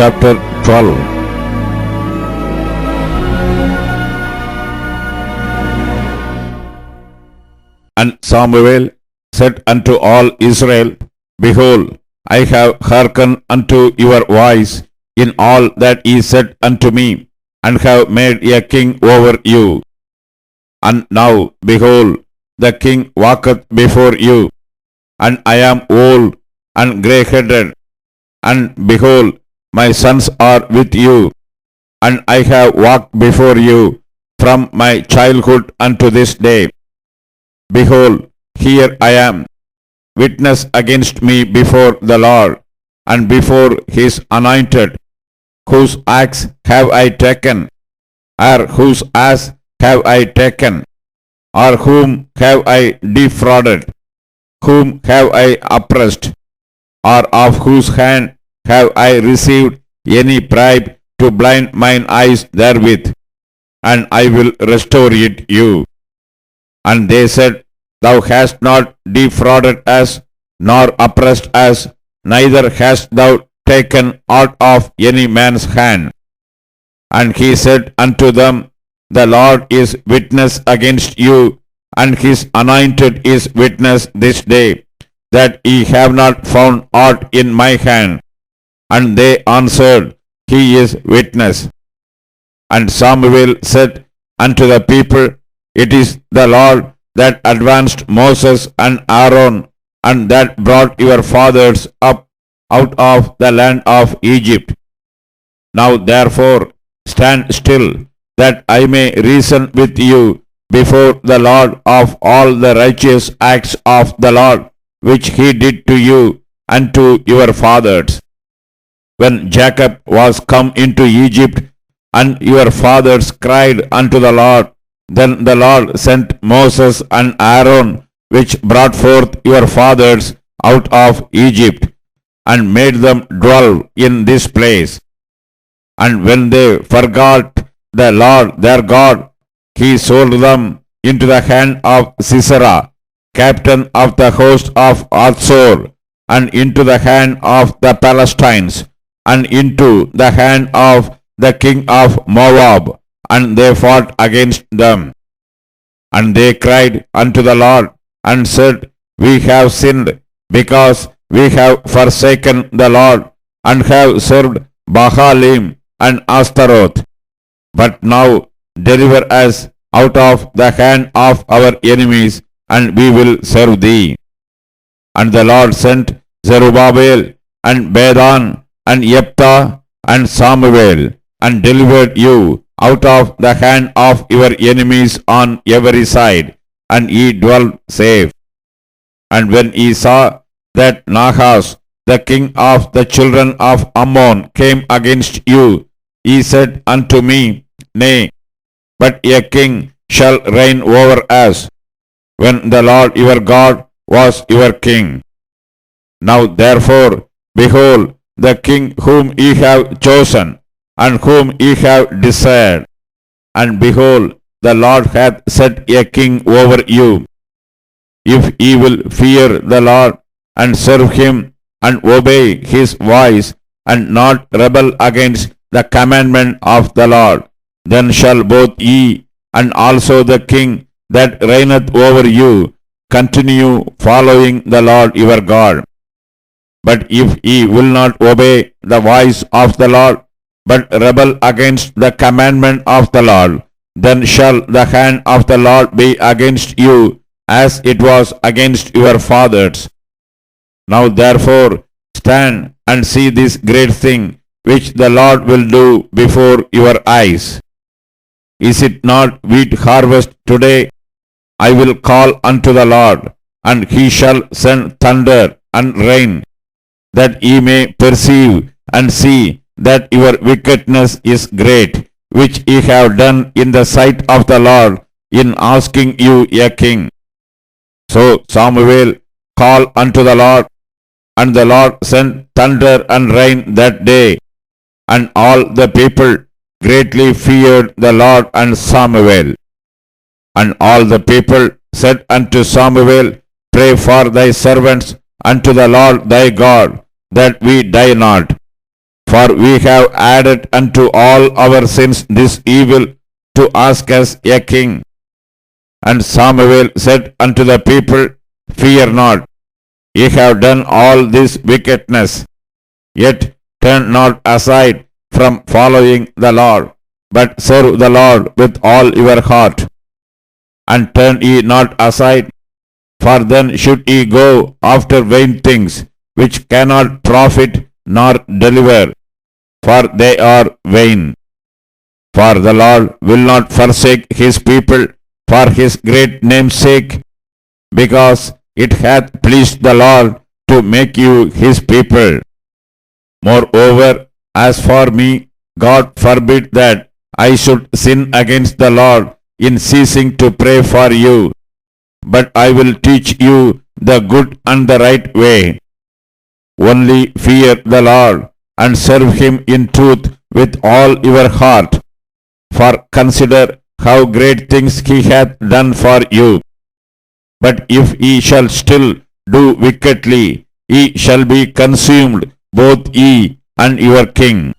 chapter 12. And Samuel said unto all Israel, Behold, I have hearkened unto your voice in all that ye said unto me, and have made a king over you. And now, behold, the king walketh before you, and I am old and grey-headed, and behold, my sons are with you, and I have walked before you from my childhood unto this day. Behold, here I am, witness against me before the Lord, and before his anointed. Whose axe have I taken? Or whose ass have I taken? Or whom have I defrauded? Whom have I oppressed? Or of whose hand have I received any bribe to blind mine eyes therewith? And I will restore it you. And they said, Thou hast not defrauded us, nor oppressed us, neither hast thou taken aught of any man's hand. And he said unto them, The Lord is witness against you, and his anointed is witness this day, that ye have not found aught in my hand. And they answered, He is witness. And Samuel said unto the people, It is the Lord that advanced Moses and Aaron, and that brought your fathers up out of the land of Egypt. Now therefore stand still, that I may reason with you before the Lord of all the righteous acts of the Lord, which he did to you and to your fathers. When Jacob was come into Egypt, and your fathers cried unto the Lord, then the Lord sent Moses and Aaron, which brought forth your fathers out of Egypt, and made them dwell in this place. And when they forgot the Lord their God, he sold them into the hand of Sisera, captain of the host of Hazor, and into the hand of the Palestines, and into the hand of the king of Moab, and they fought against them. And they cried unto the Lord, and said, We have sinned, because we have forsaken the Lord, and have served Baalim and Ashtaroth. But now deliver us out of the hand of our enemies, and we will serve thee. And the Lord sent Zerubbabel, and Bedan, and Jephthah, and Samuel, and delivered you out of the hand of your enemies on every side, and ye dwelt safe. And when ye saw that Nahash, the king of the children of Ammon, came against you, ye said unto me, Nay, but a king shall reign over us, when the Lord your God was your king. Now therefore, behold, the king whom ye have chosen, and whom ye have desired, and behold, the Lord hath set a king over you. If ye will fear the Lord, and serve him, and obey his voice, and not rebel against the commandment of the Lord, then shall both ye, and also the king that reigneth over you, continue following the Lord your God. But if ye will not obey the voice of the Lord, but rebel against the commandment of the Lord, then shall the hand of the Lord be against you, as it was against your fathers. Now therefore stand and see this great thing, which the Lord will do before your eyes. Is it not wheat harvest today? I will call unto the Lord, and he shall send thunder and rain, that ye may perceive and see that your wickedness is great, which ye have done in the sight of the Lord, in asking you a king. So Samuel called unto the Lord, and the Lord sent thunder and rain that day, and all the people greatly feared the Lord and Samuel. And all the people said unto Samuel, Pray for thy servants unto the Lord thy God, that we die not. For we have added unto all our sins this evil, to ask us a king. And Samuel said unto the people, Fear not, ye have done all this wickedness, yet turn not aside from following the Lord, but serve the Lord with all your heart. And turn ye not aside, for then should ye go after vain things, which cannot profit nor deliver, for they are vain. For the Lord will not forsake his people for his great name's sake, because it hath pleased the Lord to make you his people. Moreover, as for me, God forbid that I should sin against the Lord in ceasing to pray for you, but I will teach you the good and the right way. Only fear the Lord, and serve him in truth with all your heart. For consider how great things he hath done for you. But if ye shall still do wickedly, ye shall be consumed, both ye and your king.